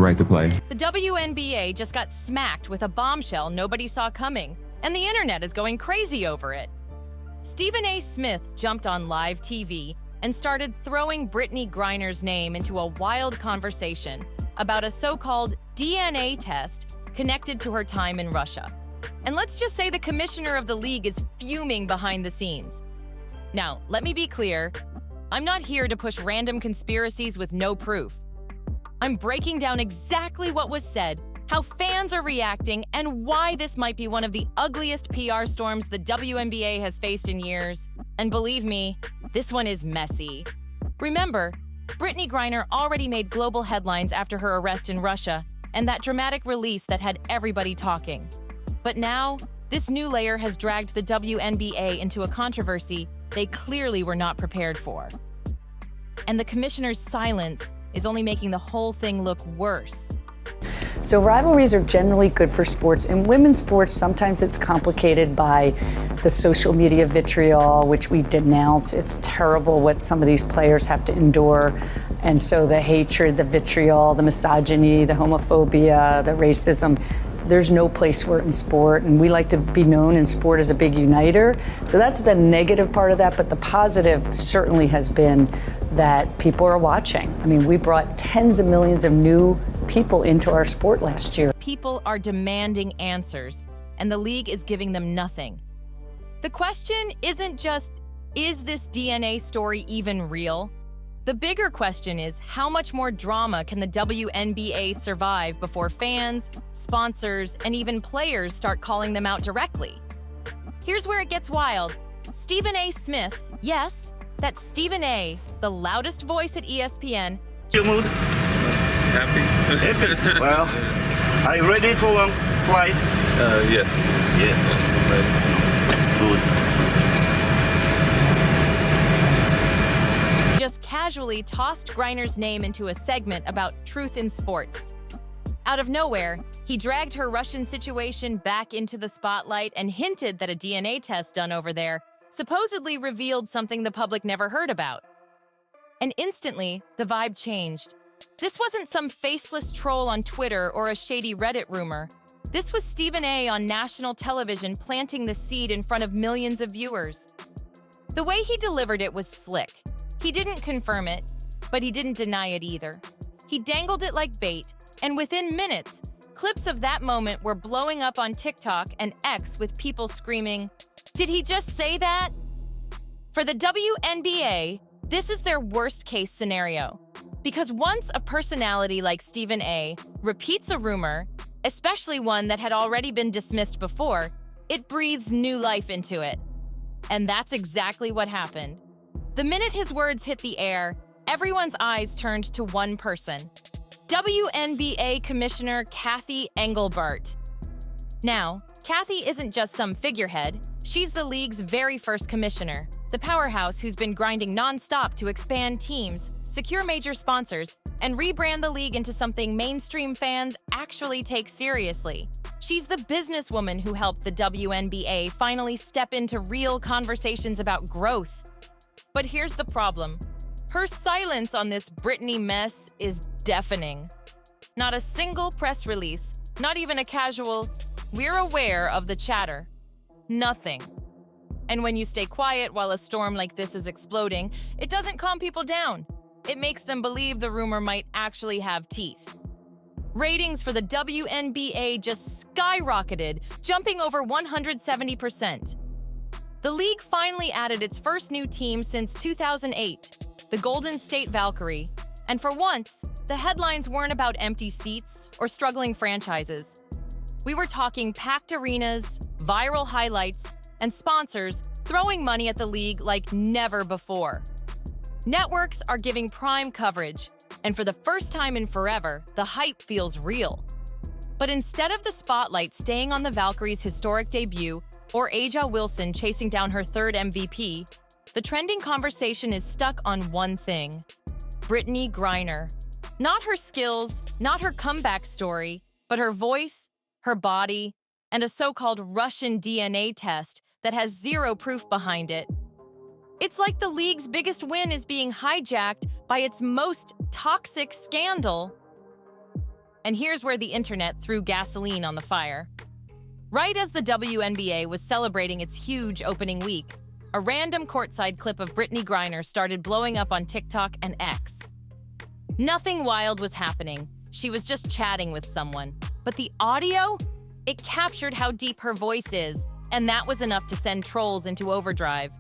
Right to play. The WNBA just got smacked with a bombshell nobody saw coming, and the internet is going crazy over it. StephenASmith jumped on live TV and started throwing Brittney Griner's name into a wild conversation about a so-called DNA test connected to her time in Russia. And let's just say the commissioner of the league is fuming behind the scenes. Now, let me be clear, I'm not here to push random conspiracies with no proof. I'm breaking down exactly what was said, how fans are reacting, and why this might be one of the ugliest PR storms the WNBA has faced in years. And believe me, this one is messy. Remember, Brittney Griner already made global headlines after her arrest in Russia and that dramatic release that had everybody talking. But now, this new layer has dragged the WNBA into a controversy they clearly were not prepared for. And the commissioner's silence is only making the whole thing look worse. So rivalries are generally good for sports. In women's sports, sometimes it's complicated by the social media vitriol, which we denounce. It's terrible what some of these players have to endure. And so the hatred, the vitriol, the misogyny, the homophobia, the racism, there's no place for it in sport. And we like to be known in sport as a big uniter. So that's the negative part of that. But the positive certainly has been that people are watching. I mean, we brought tens of millions of new people into our sport last year. People are demanding answers, and the league is giving them nothing. The question isn't just, is this DNA story even real? The bigger question is, how much more drama can the WNBA survive before fans, sponsors, and even players start calling them out directly? Here's where it gets wild. StephenASmith, yes, that's Stephen A., the loudest voice at ESPN. Your mood? Happy. Well, are you ready for long flight? Yes. Yes. Good. Just casually tossed Griner's name into a segment about truth in sports. Out of nowhere, he dragged her Russian situation back into the spotlight and hinted that a DNA test done over there supposedly revealed something the public never heard about. And instantly, the vibe changed. This wasn't some faceless troll on Twitter or a shady Reddit rumor. This was Stephen A. on national television planting the seed in front of millions of viewers. The way he delivered it was slick. He didn't confirm it, but he didn't deny it either. He dangled it like bait, and within minutes, clips of that moment were blowing up on TikTok and X with people screaming, "Did he just say that?" For the WNBA, this is their worst-case scenario. Because once a personality like Stephen A. repeats a rumor, especially one that had already been dismissed before, it breathes new life into it. And that's exactly what happened. The minute his words hit the air, everyone's eyes turned to one person: WNBA Commissioner Cathy Engelbart. Now, Cathy isn't just some figurehead. She's the league's very first commissioner, the powerhouse who's been grinding nonstop to expand teams, secure major sponsors, and rebrand the league into something mainstream fans actually take seriously. She's the businesswoman who helped the WNBA finally step into real conversations about growth. But here's the problem. Her silence on this Brittney mess is deafening. Not a single press release, not even a casual, "We're aware of the chatter." Nothing. And when you stay quiet while a storm like this is exploding, it doesn't calm people down. It makes them believe the rumor might actually have teeth. Ratings for the WNBA just skyrocketed, jumping over 170%. The league finally added its first new team since 2008, the Golden State Valkyrie. And for once, the headlines weren't about empty seats or struggling franchises. We were talking packed arenas, viral highlights, and sponsors throwing money at the league like never before. Networks are giving prime coverage, and for the first time in forever, the hype feels real. But instead of the spotlight staying on the Valkyrie's historic debut or A'ja Wilson chasing down her third MVP, the trending conversation is stuck on one thing: Brittney Griner. Not her skills, not her comeback story, but her voice, her body, and a so-called Russian DNA test that has zero proof behind it. It's like the league's biggest win is being hijacked by its most toxic scandal. And here's where the internet threw gasoline on the fire. Right as the WNBA was celebrating its huge opening week, a random courtside clip of Brittney Griner started blowing up on TikTok and X. Nothing wild was happening. She was just chatting with someone. But the audio? It captured how deep her voice is, and that was enough to send trolls into overdrive.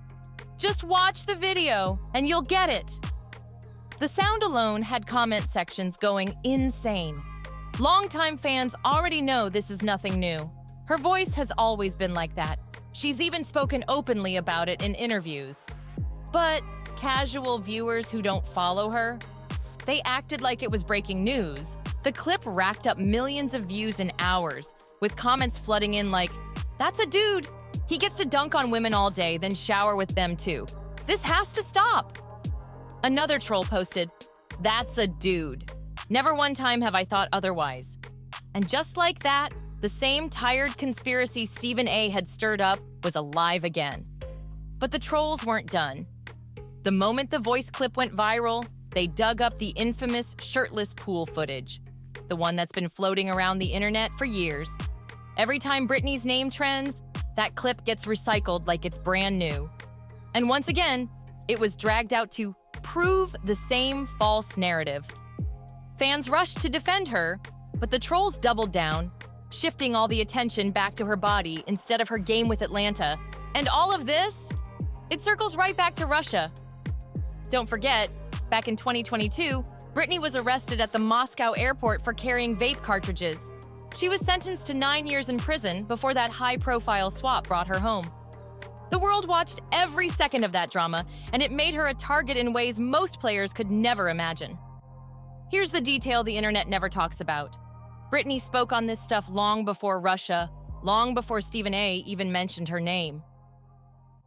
Just watch the video, and you'll get it. The sound alone had comment sections going insane. Longtime fans already know this is nothing new. Her voice has always been like that. She's even spoken openly about it in interviews. But casual viewers who don't follow her, they acted like it was breaking news. The clip racked up millions of views in hours, with comments flooding in like, "That's a dude. He gets to dunk on women all day, then shower with them too. This has to stop." Another troll posted, "That's a dude. Never one time have I thought otherwise." And just like that, the same tired conspiracy Stephen A. had stirred up was alive again. But the trolls weren't done. The moment the voice clip went viral, they dug up the infamous shirtless pool footage, the one that's been floating around the internet for years. Every time Brittney's name trends, that clip gets recycled like it's brand new. And once again, it was dragged out to prove the same false narrative. Fans rushed to defend her, but the trolls doubled down, shifting all the attention back to her body instead of her game with Atlanta. And all of this, it circles right back to Russia. Don't forget, back in 2022, Brittney was arrested at the Moscow airport for carrying vape cartridges. She was sentenced to 9 years in prison before that high-profile swap brought her home. The world watched every second of that drama, and it made her a target in ways most players could never imagine. Here's the detail the internet never talks about. Brittney spoke on this stuff long before Russia, long before Stephen A. even mentioned her name.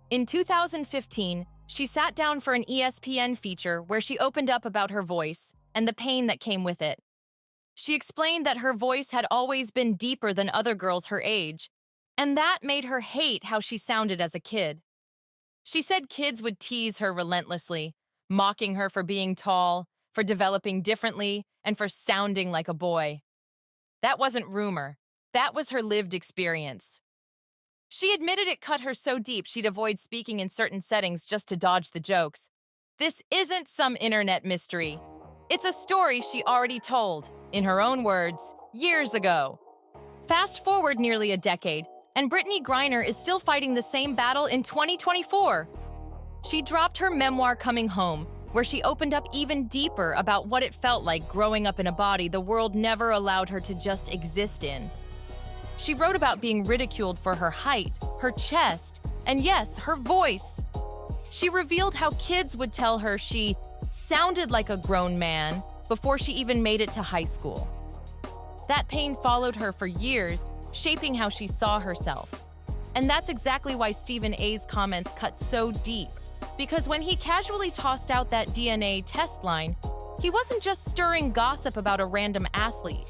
In 2015, she sat down for an ESPN feature where she opened up about her voice and the pain that came with it. She explained that her voice had always been deeper than other girls her age, and that made her hate how she sounded as a kid. She said kids would tease her relentlessly, mocking her for being tall, for developing differently, and for sounding like a boy. That wasn't rumor. That was her lived experience. She admitted it cut her so deep she'd avoid speaking in certain settings just to dodge the jokes. This isn't some internet mystery. It's a story she already told, in her own words, years ago. Fast forward nearly a decade, and Brittney Griner is still fighting the same battle in 2024. She dropped her memoir Coming Home, where she opened up even deeper about what it felt like growing up in a body the world never allowed her to just exist in. She wrote about being ridiculed for her height, her chest, and yes, her voice. She revealed how kids would tell her she sounded like a grown man before she even made it to high school. That pain followed her for years, shaping how she saw herself. And that's exactly why Stephen A.'s comments cut so deep. Because when he casually tossed out that DNA test line, he wasn't just stirring gossip about a random athlete.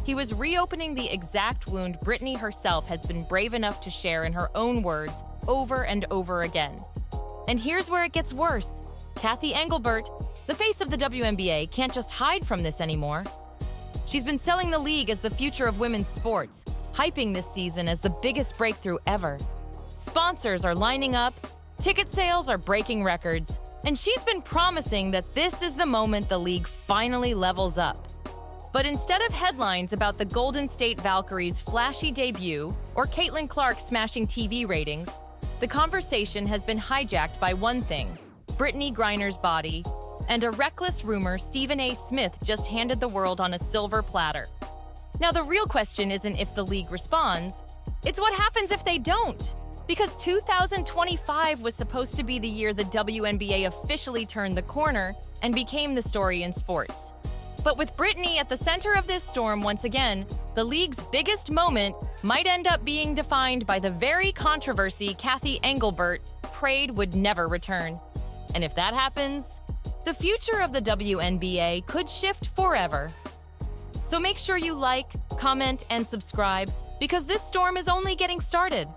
He was reopening the exact wound Brittney herself has been brave enough to share in her own words over and over again. And here's where it gets worse. Cathy Engelbert, the face of the WNBA, can't just hide from this anymore. She's been selling the league as the future of women's sports, hyping this season as the biggest breakthrough ever. Sponsors are lining up, ticket sales are breaking records, and she's been promising that this is the moment the league finally levels up. But instead of headlines about the Golden State Valkyries' flashy debut or Caitlin Clark smashing TV ratings, the conversation has been hijacked by one thing: Brittney Griner's body, and a reckless rumor StephenASmith just handed the world on a silver platter. Now, the real question isn't if the league responds, it's what happens if they don't. Because 2025 was supposed to be the year the WNBA officially turned the corner and became the story in sports. But with Brittney at the center of this storm once again, the league's biggest moment might end up being defined by the very controversy Cathy Engelbert prayed would never return. And if that happens, the future of the WNBA could shift forever. So make sure you like, comment, and subscribe, because this storm is only getting started.